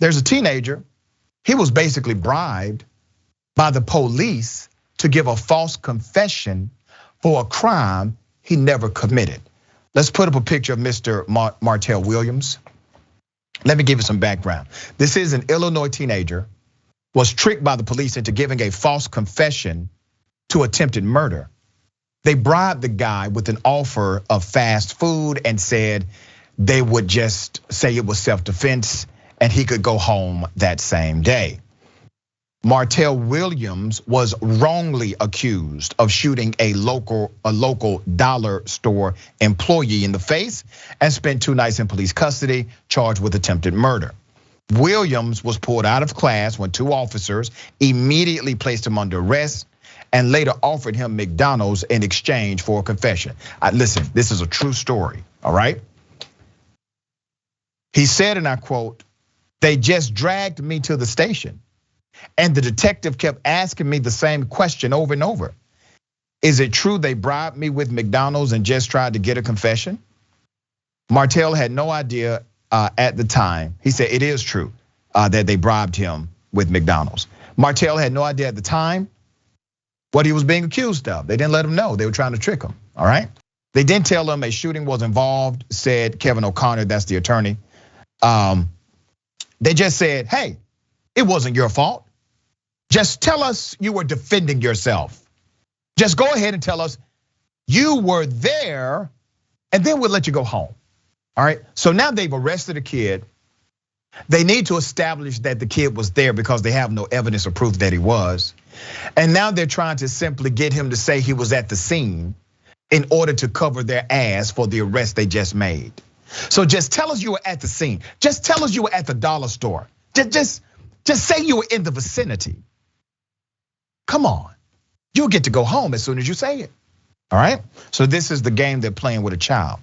There's a teenager. He was basically bribed by the police to give a false confession for a crime he never committed. Let's put up a picture of Mr. Martell Williams. Let me give you some background. This is an Illinois teenager, was tricked by the police into giving a false confession to attempted murder. They bribed the guy with an offer of fast food and said they would just say it was self-defense and he could go home that same day. Martell Williams was wrongly accused of shooting a local dollar store employee in the face and spent 2 nights in police custody, charged with attempted murder. Williams was pulled out of class when 2 officers immediately placed him under arrest and later offered him McDonald's in exchange for a confession. Listen, this is a true story, all right? He said, and I quote, "They just dragged me to the station. And the detective kept asking me the same question over and over. Is it true they bribed me with McDonald's and just tried to get a confession?" Martell had no idea at the time. He said it is true that they bribed him with McDonald's. Martell had no idea at the time what he was being accused of. They didn't let him know. They were trying to trick him, all right? They didn't tell him a shooting was involved, said Kevin O'Connor, that's the attorney. They just said, hey, it wasn't your fault. Just tell us you were defending yourself. Just go ahead and tell us you were there, and then we'll let you go home. All right, so now they've arrested a kid. They need to establish that the kid was there because they have no evidence or proof that he was. And now they're trying to simply get him to say he was at the scene in order to cover their ass for the arrest they just made. So just tell us you were at the scene. Just tell us you were at the dollar store. Just say you were in the vicinity. Come on, you'll get to go home as soon as you say it, all right? So this is the game they're playing with a child.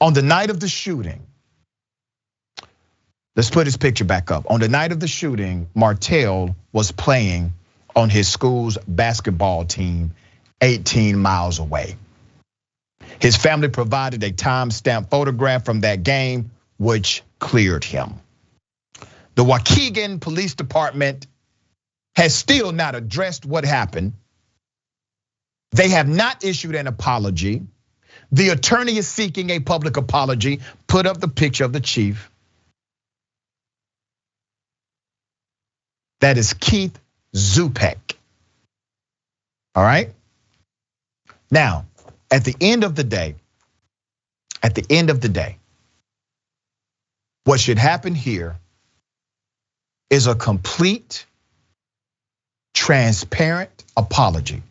On the night of the shooting, let's put his picture back up. On the night of the shooting, Martell was playing on his school's basketball team 18 miles away. His family provided a time-stamped photograph from that game, which cleared him. The Waukegan Police Department has still not addressed what happened. They have not issued an apology. The attorney is seeking a public apology. Put up the picture of the chief. That is Keith Zupek. All right? Now, at the end of the day, what should happen here is a complete, transparent apology,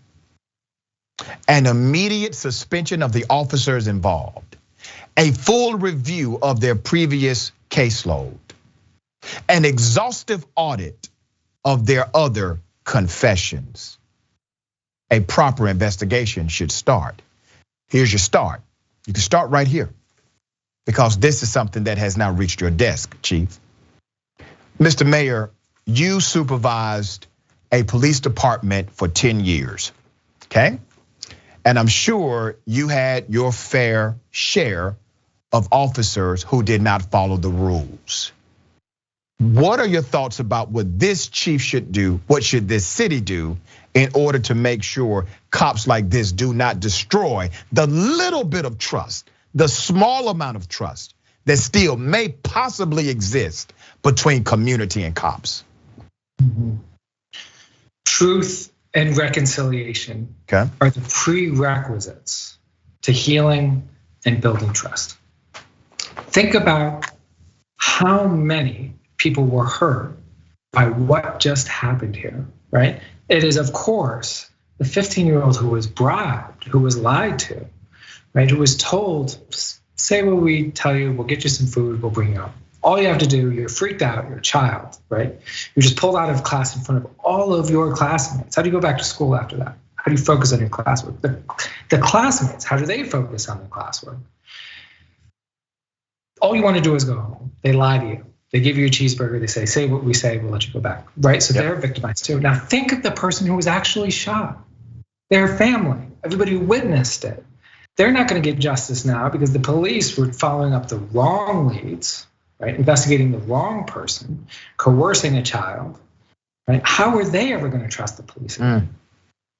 an immediate suspension of the officers involved, a full review of their previous caseload, an exhaustive audit of their other confessions. A proper investigation should start. Here's your start. You can start right here because this is something that has now reached your desk, Chief. Mr. Mayor, you supervised a police department for 10 years, okay? And I'm sure you had your fair share of officers who did not follow the rules. What are your thoughts about what this chief should do? What should this city do in order to make sure cops like this do not destroy the little bit of trust, the small amount of trust that still may possibly exist between community and cops? Truth and reconciliation are the prerequisites to healing and building trust. Think about how many people were hurt by what just happened here, right? It is, of course, the 15-year-old who was bribed, who was lied to, right? Who was told, say what we tell you, we'll get you some food, we'll bring you up. All you have to do, you're freaked out, you're a child, right? You're just pulled out of class in front of all of your classmates. How do you go back to school after that? How do you focus on your classwork? The classmates, how do they focus on their classwork? All you want to do is go home. They lie to you. They give you a cheeseburger, they say what we say, we'll let you go back, right? So they're victimized too. Now think of the person who was actually shot, their family, everybody who witnessed it. They're not gonna get justice now because the police were following up the wrong leads, right? Investigating the wrong person, coercing a child, right? How are they ever going to trust the police?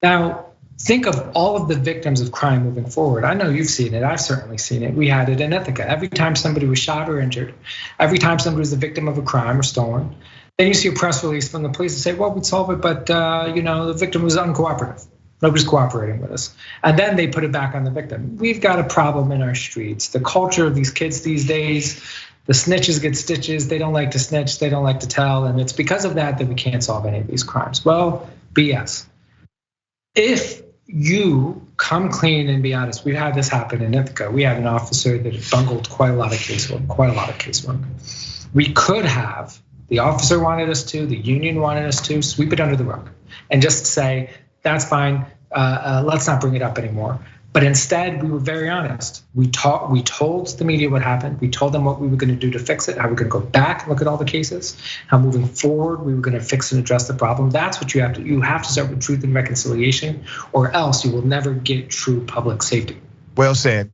Now, think of all of the victims of crime moving forward. I know you've seen it, I've certainly seen it. We had it in Ithaca. Every time somebody was shot or injured, every time somebody was the victim of a crime or stolen, then you see a press release from the police and say, well, we'd solve it, but the victim was uncooperative. Nobody's cooperating with us. And then they put it back on the victim. We've got a problem in our streets. The culture of these kids these days, the snitches get stitches. They don't like to snitch, they don't like to tell. And it's because of that we can't solve any of these crimes. Well, BS. If you come clean and be honest, we had this happen in Ithaca. We had an officer that bungled quite a lot of casework. We could have, the officer wanted us to, the union wanted us to, sweep it under the rug and just say, that's fine, let's not bring it up anymore. But instead, we were very honest. We told the media what happened. We told them what we were gonna do to fix it, how we're gonna go back and look at all the cases, how moving forward, we were gonna fix and address the problem. That's what you have to start with truth and reconciliation, or else you will never get true public safety. Well said.